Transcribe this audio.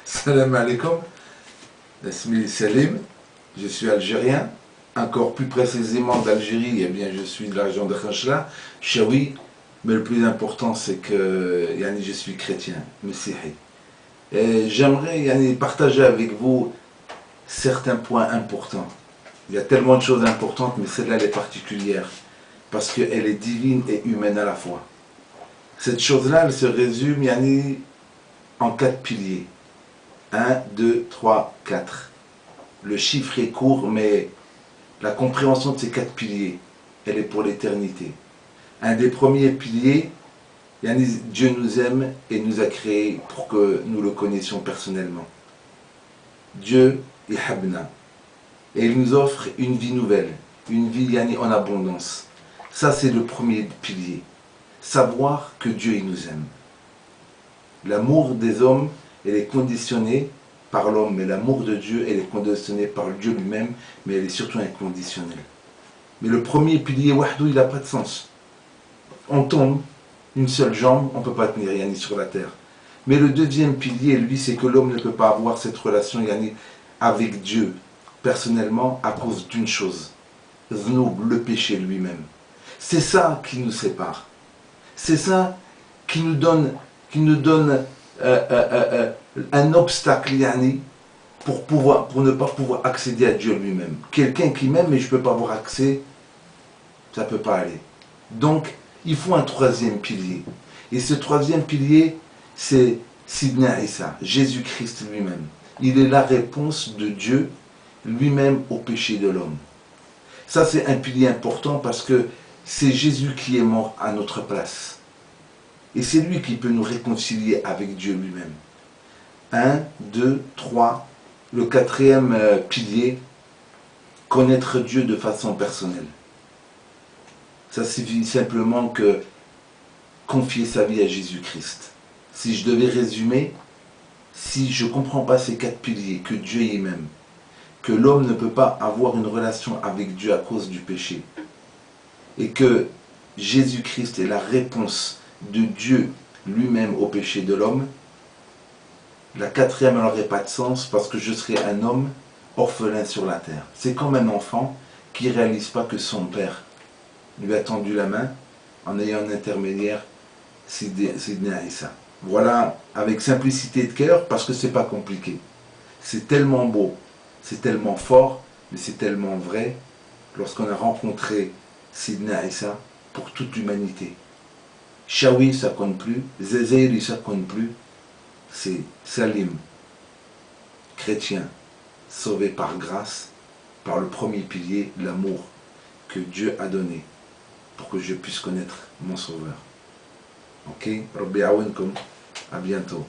Salam alaikum, Ismi Salim, je suis algérien, encore plus précisément d'Algérie, eh bien je suis de la région de Khanchla, Chaoui, mais le plus important c'est que je suis chrétien, messihi. Et j'aimerais partager avec vous certains points importants. Il y a tellement de choses importantes, mais celle-là elle est particulière, parce qu'elle est divine et humaine à la fois. Cette chose-là, elle se résume en 4 piliers. 1, 2, 3, 4. Le chiffre est court, mais la compréhension de ces 4 piliers, elle est pour l'éternité. Un des premiers piliers, Dieu nous aime et nous a créés pour que nous le connaissions personnellement. Dieu est Habna. Et il nous offre une vie nouvelle, une vie en abondance. Ça, c'est le premier pilier. Savoir que Dieu il nous aime. L'amour des hommes, elle est conditionnée par l'homme, mais l'amour de Dieu, elle est conditionnée par Dieu lui-même, mais elle est surtout inconditionnelle. Mais le premier pilier, wahdou, il n'a pas de sens. On tombe, une seule jambe, on ne peut pas tenir yani, sur la terre. Mais le deuxième pilier, lui, c'est que l'homme ne peut pas avoir cette relation avec Dieu, personnellement, à cause d'une chose. Znoub, le péché lui-même. C'est ça qui nous sépare. C'est ça qui nous donne un obstacle pour ne pas pouvoir accéder à Dieu lui-même. Quelqu'un qui m'aime mais je ne peux pas avoir accès, ça ne peut pas aller. Donc, il faut un troisième pilier. Et ce troisième pilier, c'est Sidna Isa, Jésus-Christ lui-même. Il est la réponse de Dieu lui-même au péché de l'homme. Ça, c'est un pilier important parce que c'est Jésus qui est mort à notre place. Et c'est lui qui peut nous réconcilier avec Dieu lui-même. 1, 2, 3. Le quatrième pilier, connaître Dieu de façon personnelle. Ça signifie simplement que confier sa vie à Jésus-Christ. Si je devais résumer, si je ne comprends pas ces 4 piliers, que Dieu y m'aime, que l'homme ne peut pas avoir une relation avec Dieu à cause du péché, et que Jésus-Christ est la réponse de Dieu lui-même au péché de l'homme, la quatrième n'aurait pas de sens parce que je serais un homme orphelin sur la terre. C'est comme un enfant qui ne réalise pas que son père lui a tendu la main en ayant un intermédiaire, Sidna Isa. Voilà, avec simplicité de cœur, parce que c'est pas compliqué. C'est tellement beau, c'est tellement fort, mais c'est tellement vrai lorsqu'on a rencontré Sidna Isa pour toute l'humanité. Chaoui, ça compte plus. Zézéri, ça compte plus. C'est Salim, chrétien, sauvé par grâce, par le premier pilier, l'amour que Dieu a donné pour que je puisse connaître mon Sauveur. Ok? Rabbi aounkoum. À bientôt.